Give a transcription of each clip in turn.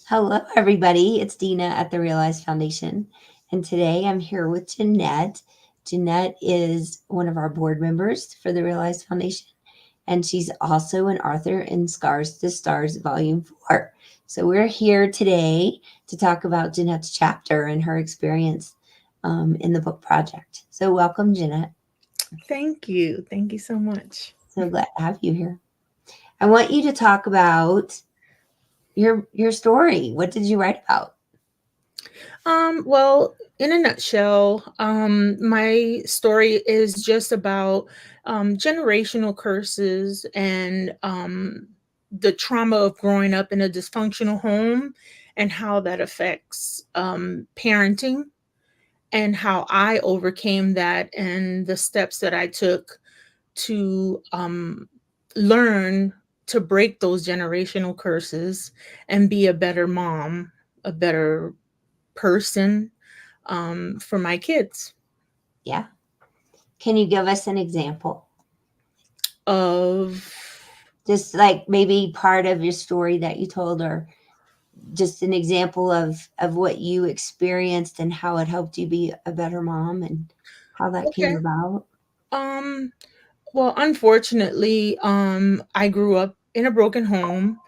Hello, everybody. It's Dina at the Realize Foundation. And today I'm here with Jeanette. Jeanette is one of our board members for the Realize Foundation, and she's also an author in Scars to Stars Volume 4. So we're here today to talk about Jeanette's chapter and her experience in the book project. So, welcome, Jeanette. Thank you. Thank you so much. So glad to have you here. I want you to talk about your story. What did you write about? Well, in a nutshell, my story is just about generational curses and the trauma of growing up in a dysfunctional home and how that affects parenting and how I overcame that and the steps that I took to learn to break those generational curses and be a better mom, a better person for my kids. Yeah. Can you give us an example? Of Just like maybe part of your story that you told, or just an example of what you experienced and how it helped you be a better mom and how that came okay. about. Um, well, unfortunately, I grew up in a broken home,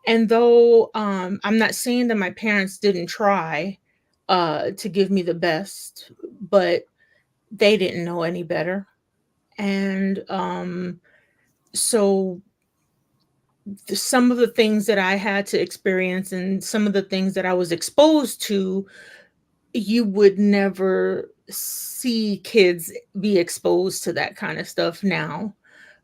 and though I'm not saying that my parents didn't try to give me the best, but they didn't know any better, and so some of the things that I had to experience and some of the things that I was exposed to, you would never see kids be exposed to that kind of stuff now.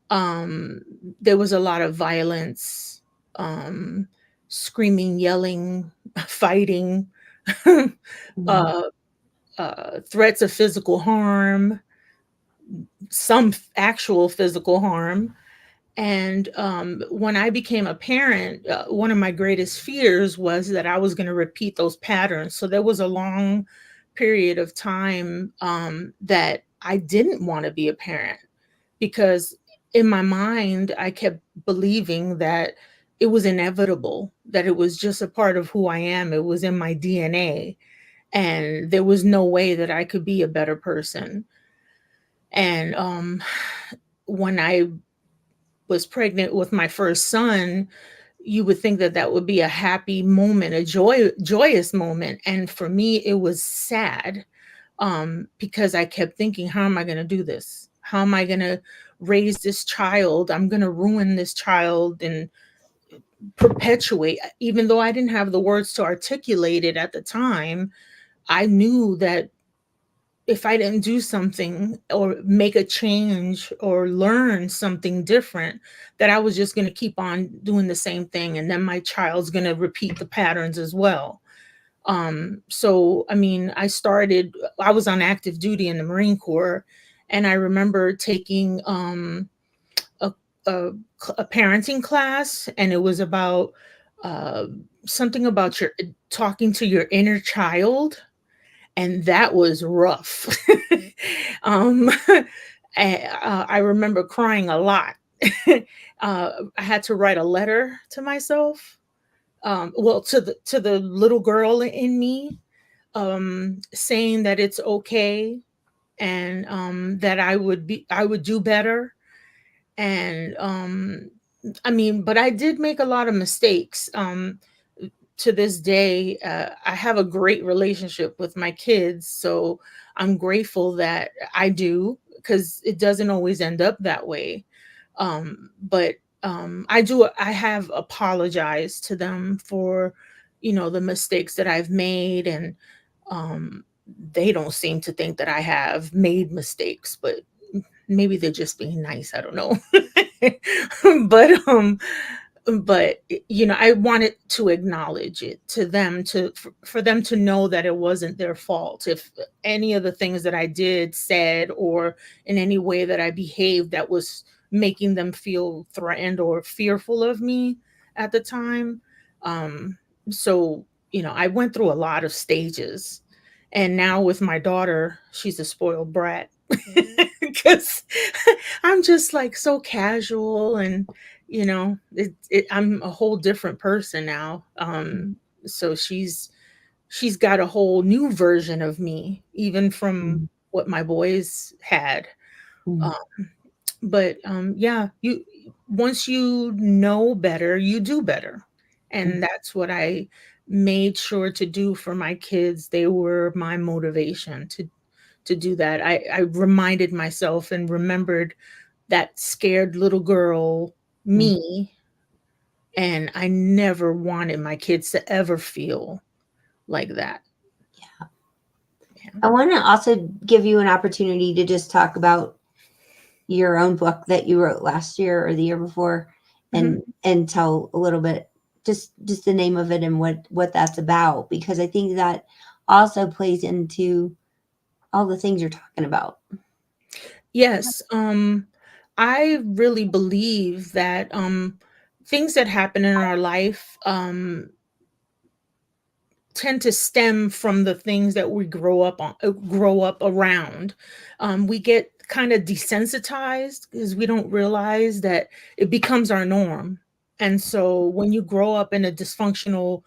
Um, there was a lot of violence, um, screaming, yelling, fighting, Mhm. uh, threats of physical harm, some actual physical harm. And when I became a parent, one of my greatest fears was that I was going to repeat those patterns. So there was a long period of time that I didn't want to be a parent because in my mind, I kept believing that it was inevitable, that it was just a part of who I am. It was in my DNA. And there was no way that I could be a better person. And when I was pregnant with my first son, you would think that that would be a happy moment, a joyous moment, and for me it was sad, because I kept thinking, how am I going to do this? How am I going to raise this child? I'm going to ruin this child and perpetuate. Even though I didn't have the words to articulate it at the time, I knew that if I didn't do something or make a change or learn something different, that I was just going to keep on doing the same thing. And then my child's going to repeat the patterns as well. So, I mean, I was on active duty in the Marine Corps. And I remember taking a, a, a parenting class, and it was about uh, something about your talking to your inner child, and that was rough. um, I remember crying a lot. I had to write a letter to myself, well, to the little girl in me, saying that it's okay and that I would do better. And I mean, but I did make a lot of mistakes. To this day, I have a great relationship with my kids. So I'm grateful that I do, because it doesn't always end up that way. But I have apologized to them for, the mistakes that I've made. And um, they don't seem to think that I have made mistakes, but maybe they're just being nice. I don't know. but I wanted to acknowledge it to them, for them to know that it wasn't their fault if any of the things that I did, said, or in any way that I behaved that was making them feel threatened or fearful of me at the time. Um so I went through a lot of stages, and now with my daughter, she's a spoiled brat. Because I'm just like so casual, and I'm a whole different person now. So she's got a whole new version of me, even from Mhm. what my boys had. Mhm. But yeah, you once you know better, you do better. And that's what I made sure to do for my kids. They were my motivation to do that. I reminded myself and remembered that scared little girl Mhm. me, and I never wanted my kids to ever feel like that. Yeah. I want to also give you an opportunity to just talk about your own book that you wrote last year or the year before, Mhm. and tell a little bit, just the name of it and what that's about, because I think that also plays into all the things you're talking about. Yes, I really believe that things that happen in our life tend to stem from the things that we grow up around. We get kind of desensitized because we don't realize that it becomes our norm. And so when you grow up in a dysfunctional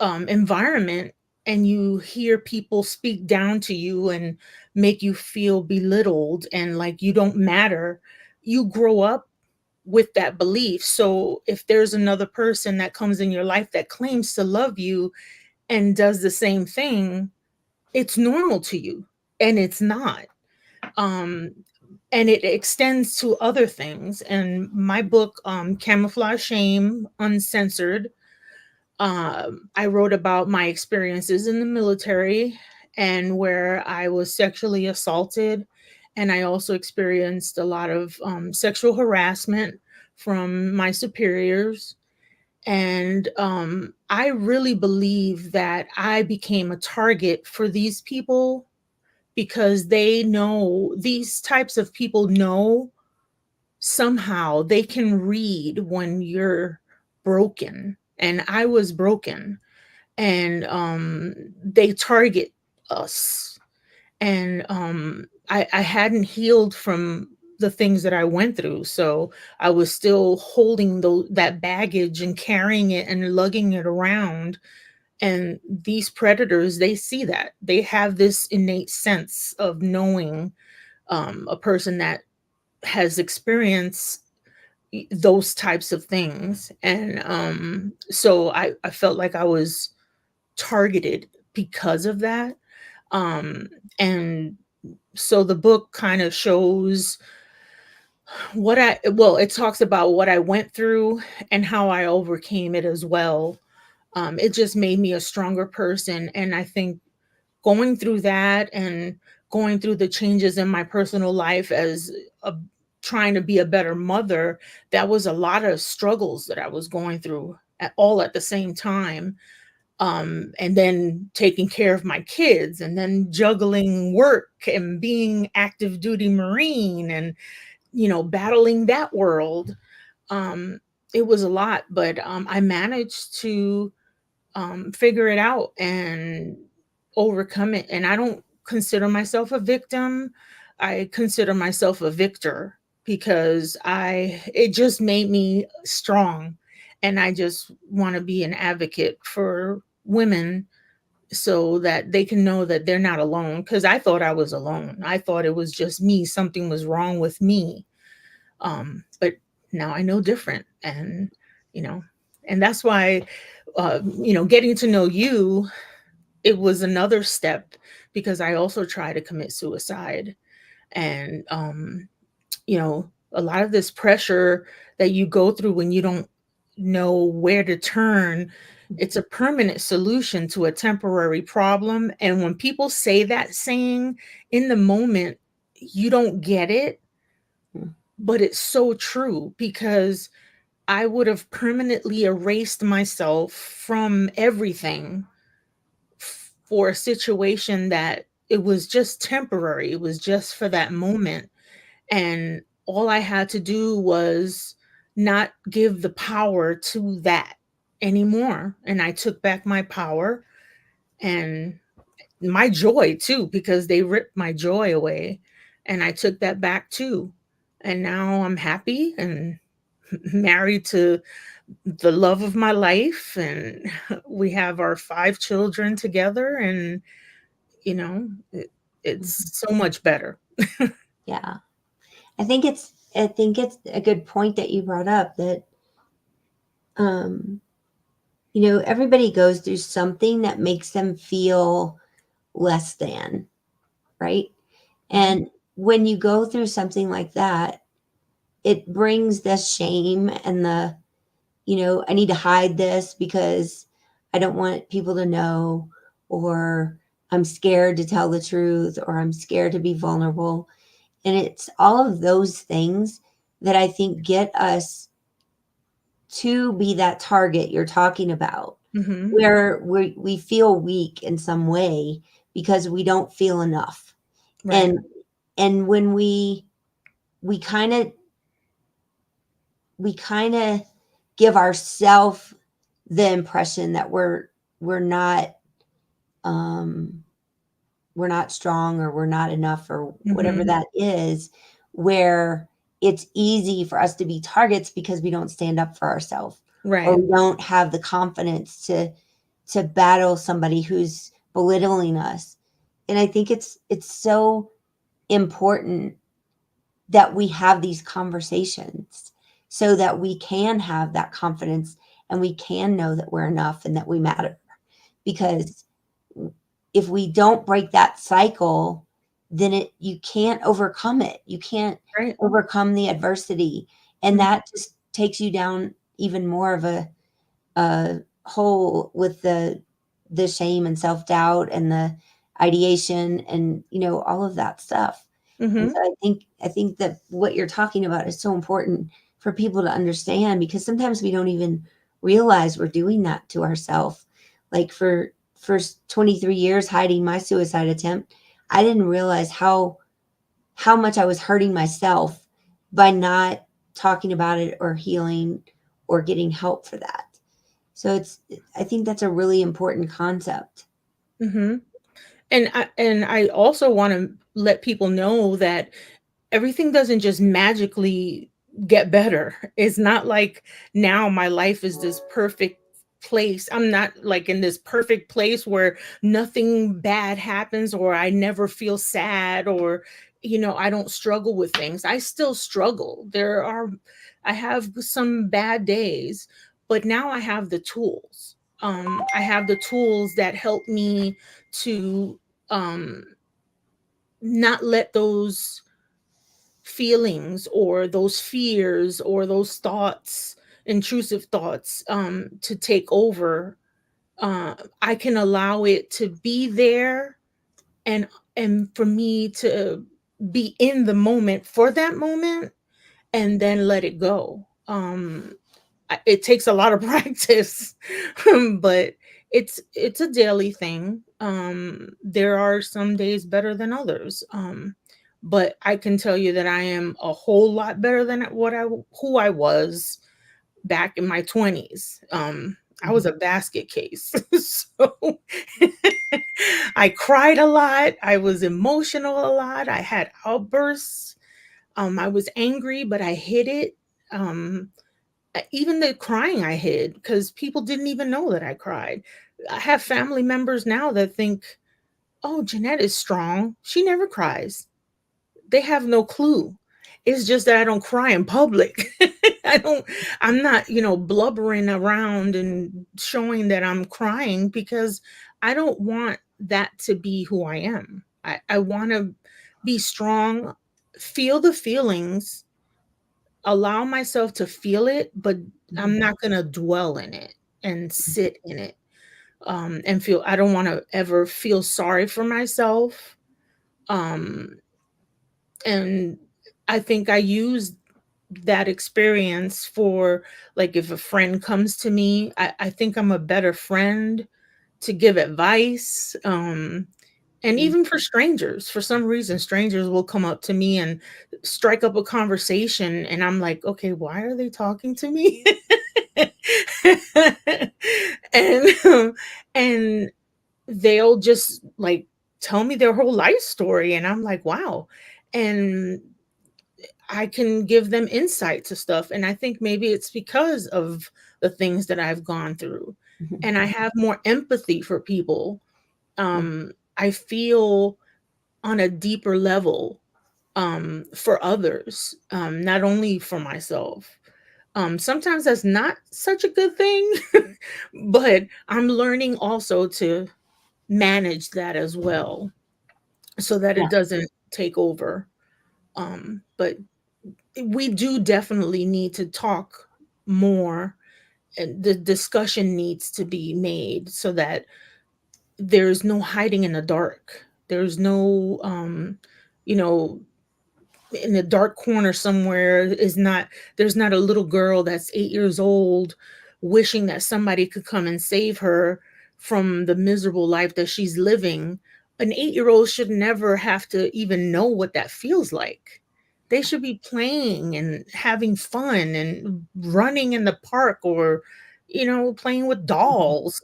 environment and you hear people speak down to you and make you feel belittled and like you don't matter, you grow up with that belief. So if there's another person that comes in your life that claims to love you and does the same thing, it's normal to you, and it's not. Um, and it extends to other things. And my book, Camouflage Shame Uncensored, I wrote about my experiences in the military and where I was sexually assaulted. And I also experienced a lot of sexual harassment from my superiors. And I really believe that I became a target for these people because they know these types of people know somehow they can read when you're broken. And I was broken, and they target us. And I hadn't healed from the things that I went through, so I was still holding that baggage and carrying it and lugging it around. And these predators, they see that, they have this innate sense of knowing a person that has experienced those types of things. And so I felt like I was targeted because of that. Um, and so the book kind of shows it talks about what I went through and how I overcame it as well. It just made me a stronger person. And I think going through that and going through the changes in my personal life as a trying to be a better mother, that was a lot of struggles that I was going through all at the same time. And then taking care of my kids and then juggling work and being active duty Marine and, battling that world. Um, it was a lot, but I managed to figure it out and overcome it. And I don't consider myself a victim. I consider myself a victor because it just made me strong. And I just want to be an advocate for women so that they can know that they're not alone. Because I thought I was alone. I thought it was just me. Something was wrong with me. But now I know different. And, you know, and that's why, getting to know you, it was another step because I also tried to commit suicide. And, a lot of this pressure that you go through when you don't know where to turn, it's a permanent solution to a temporary problem. And when people say that saying in the moment, you don't get it, but it's so true because I would have permanently erased myself from everything for a situation that it was just temporary. It was just for that moment. And all I had to do was not give the power to that anymore. And I took back my power and my joy too, because they ripped my joy away. And I took that back too. And now I'm happy and married to the love of my life, and we have our 5 children together, and, you know, Mhm. it's so much better. Yeah. I think it's a good point that you brought up that um everybody goes through something that makes them feel less than, right? Mhm. And when you go through something like that, it brings the shame and I need to hide this because I don't want people to know, or I'm scared to tell the truth, or I'm scared to be vulnerable. And it's all of those things that I think get us to be that target you're talking about, Mhm. where we feel weak in some way because we don't feel enough. Right. And when we kind of we kind of give ourselves the impression that we're not um we're not strong, or we're not enough, or whatever Mhm. that is, where it's easy for us to be targets because we don't stand up for ourselves, or Right. we don't have the confidence to battle somebody who's belittling us. And I think it's so important that we have these conversations so that we can have that confidence, and we can know that we're enough and that we matter. Because if we don't break that cycle, then you can't overcome it. You can't Right. overcome the adversity. And Mhm. that just takes you down even more of a hole with the shame and self-doubt and the ideation and all of that stuff. And so Mhm. I think that what you're talking about is so important for people to understand, because sometimes we don't even realize we're doing that to ourselves. Like for 23 years hiding my suicide attempt, I didn't realize how much I was hurting myself by not talking about it or healing or getting help for that. So I think that's a really important concept. Mhm. And I also wanna let people know that everything doesn't just magically get better. It's not like now my life is this perfect place. I'm not like in this perfect place where nothing bad happens, or I never feel sad, or I don't struggle with things. I still struggle. I have some bad days, but now I have the tools. I have the tools that help me to um not let those feelings or those fears or those thoughts, intrusive thoughts, to take over. I can allow it to be there, and for me to be in the moment for that moment, and then let it go. It takes a lot of practice, but it's a daily thing. There are some days better than others, but I can tell you that I am a whole lot better than who I was back in my 20s. I was Mhm. a basket case. So I cried a lot, I was emotional a lot, I had outbursts. I was angry, but I hid it. Um, Even the crying I hid, because people didn't even know that I cried. I have family members now that think, "Oh, Jeanette is strong. She never cries." They have no clue. It's just that I don't cry in public. I don't I'm not, blubbering around and showing that I'm crying, because I don't want that to be who I am. I wanna be strong, feel the feelings, allow myself to feel it, but I'm Mhm. not gonna dwell in it and sit in it, and feel I don't wanna ever feel sorry for myself, um, and I think I use that experience for, like, if a friend comes to me, I think I'm a better friend to give advice, and Mhm. even for strangers. For some reason, strangers will come up to me and strike up a conversation, and I'm like, "Okay, why are they talking to me?" And, and they'll just, like, tell me their whole life story, and I'm like, "Wow." And I can give them insight to stuff. And I think maybe it's because of the things that I've gone through. Mhm. And I have more empathy for people. Yeah. I feel on a deeper level for others, not only for myself. Sometimes that's not such a good thing, but I'm learning also to manage that as well so that Yeah. it doesn't take over. But we do definitely need to talk more, and the discussion needs to be made so that there's no hiding in the dark. There's no, you know, in a dark corner somewhere is not there's not a little girl that's 8 years old wishing that somebody could come and save her from the miserable life that she's living. An 8-year old should never have to even know what that feels like. They should be playing and having fun and running in the park, or playing with dolls.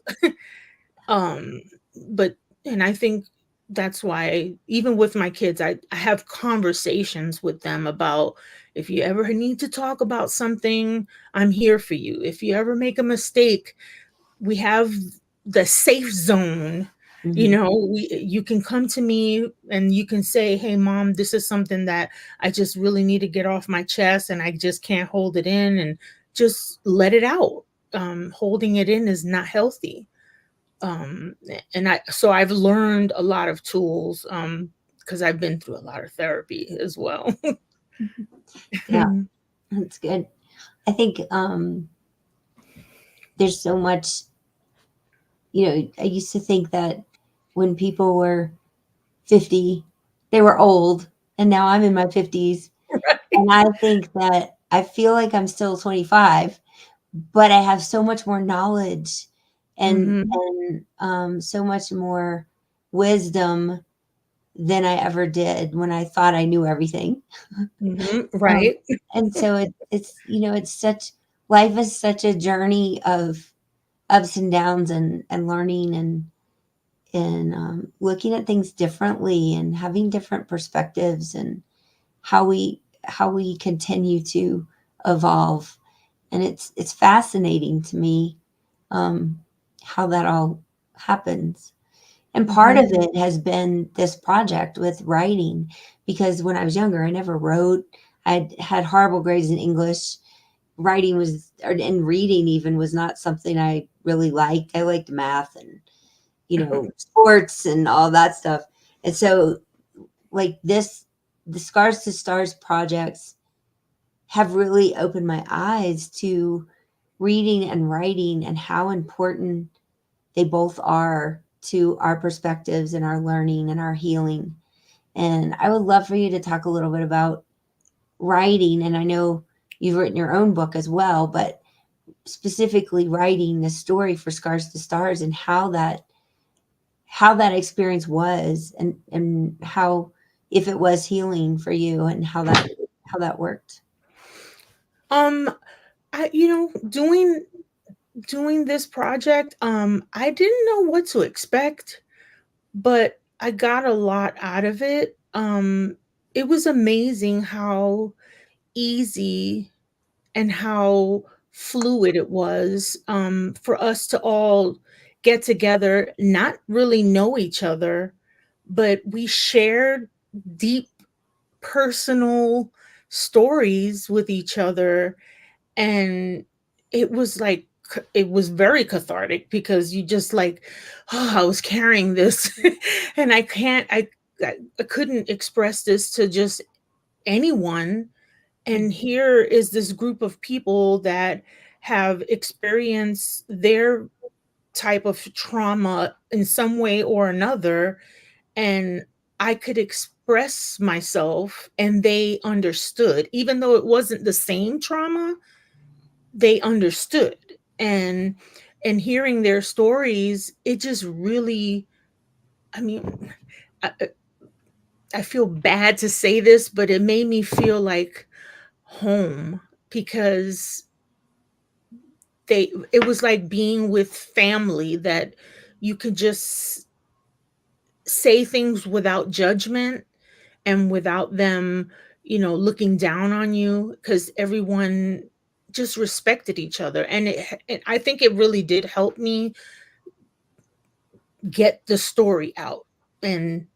um but and I think that's why, even with my kids, I have conversations with them about, if you ever need to talk about something, I'm here for you. If you ever make a mistake, we have the safe zone. Mhm. You can come to me and you can say, hey mom, this is something that I just really need to get off my chest and I just can't hold it in, and just let it out. Holding it in is not healthy. um and I've learned a lot of tools, because I've been through a lot of therapy as well. Mhm. Yeah, that's good. I think there's so much, I used to think that when people were 50, they were old, and now I'm in my 50s, Right. and I think that I feel like I'm still 25, but I have so much more knowledge Hmm. so much more wisdom than I ever did when I thought I knew everything. Hmm. Um, Right. and so it's such life is such a journey of ups and downs and learning and looking at things differently and having different perspectives and how we continue to evolve. And it's fascinating to me, um, how that all happens. And part Hmm. of it has been this project with writing, because when I was younger, I never wrote. I had horrible grades in English. Writing was, and reading even, was not something I really liked. I liked math and, sports and all that stuff. And so, like the Scars to Stars projects have really opened my eyes to reading and writing and how important they both are to our perspectives and our learning and our healing. And I would love for you to talk a little bit about writing. And I know you've written your own book as well, but specifically writing the story for Scars to Stars, and how that experience was, and how, if it was healing for you, and how that worked. um I doing this project, I didn't know what to expect, but I got a lot out of it. It was amazing how easy and how fluid it was, for us to all get together, not really know each other, but we shared deep personal stories with each other. And it was like, it was very cathartic, because you just like, oh, I was carrying this and I can't, I couldn't express this to just anyone. And here is this group of people that have experienced their type of trauma in some way or another. And I could express myself and they understood, even though it wasn't the same trauma, they understood. And hearing their stories, it just really, I mean, I, I feel bad to say this, but it made me feel like home, because it was like being with family that you could just say things without judgment, and without them looking down on you, because everyone just respected each other. And I think it really did help me get the story out, and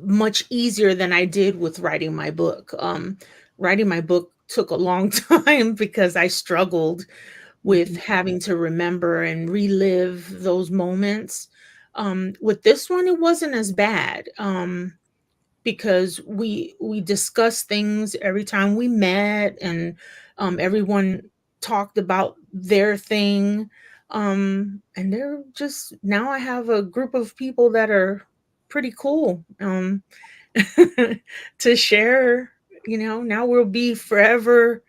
much easier than I did with writing my book. Writing my book took a long time because I struggled with Mhm. having to remember and relive those moments. With this one, it wasn't as bad, because we discussed things every time we met, and everyone talked about their thing. And they're just now I have a group of people that are pretty cool, to share. Now we'll be forever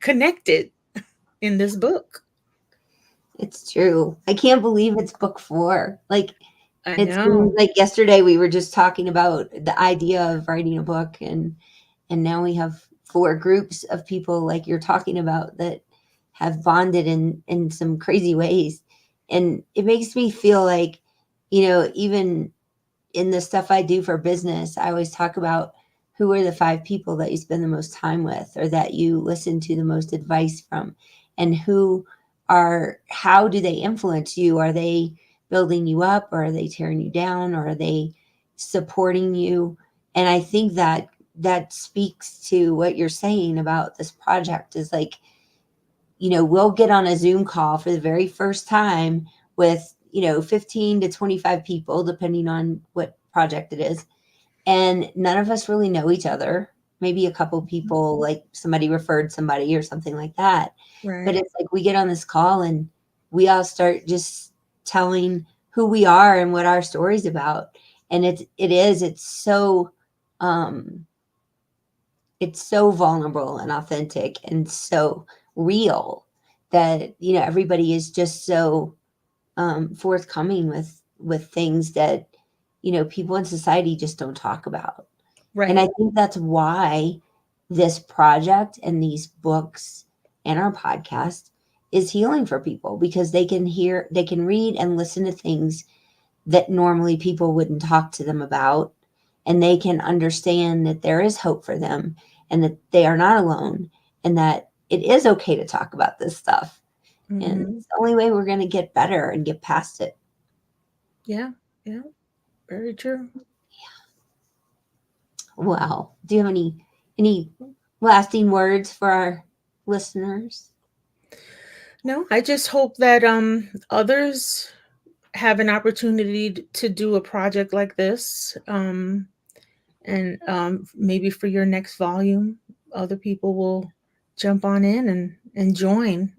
connected in this book. It's true. I can't believe it's book 4. Like, I it seems know. like yesterday we were just talking about the idea of writing a book, and now we have 4 groups of people like you're talking about that have bonded in some crazy ways. And it makes me feel like, even in the stuff I do for business, I always talk about who are the 5 people that you spend the most time with or that you listen to the most advice from, and how do they influence you? Are they building you up, or are they tearing you down, or are they supporting you? And I think that speaks to what you're saying about this project is like, we'll get on a Zoom call for the very first time with, 15 to 25 people, depending on what project it is. And none of us really know each other. Maybe a couple people, like somebody referred somebody or something like that. But Right. it's like we get on this call and we all start just telling who we are and what our story's about. And um, it's so vulnerable and authentic and so real that everybody is just so forthcoming with things that people in society just don't talk about. And I Right. think that's why this project and these books and our podcast is healing for people, because they can read and listen to things that normally people wouldn't talk to them about, and they can understand that there is hope for them and that they are not alone, and that it is okay to talk about this stuff, and Hmm. it's the only way we're going to get better and get past it. Yeah. Yeah. Very true. Wow. Do you have any lasting words for our listeners? No, I just hope that others have an opportunity to do a project like this, and maybe for your next volume, other people will jump on in and join,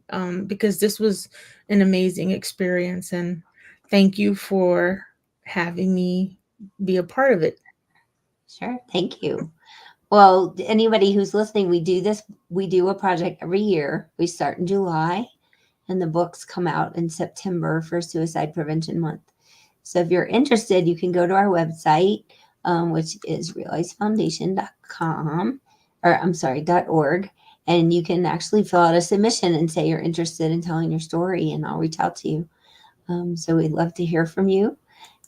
because this was an amazing experience, and thank you for having me be a part of it. Sure. Thank you. Well, anybody who's listening, we do a project every year. We start in July and the books come out in September for Suicide Prevention Month. So if you're interested, you can go to our website, which is realizefoundation.com, or I'm sorry, .org, and you can actually fill out a submission and say you're interested in telling your story, and I'll reach out to you. So we'd love to hear from you.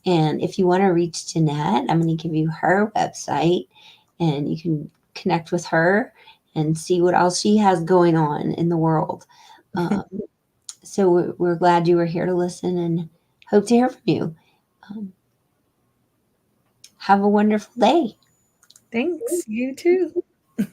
And if you want to reach Jeanette, I'm going to give you her website, and you can connect with her and see what else she has going on in the world. Um, so we're glad you were here to listen and hope to hear from you. Um, have a wonderful day. Thanks. You too.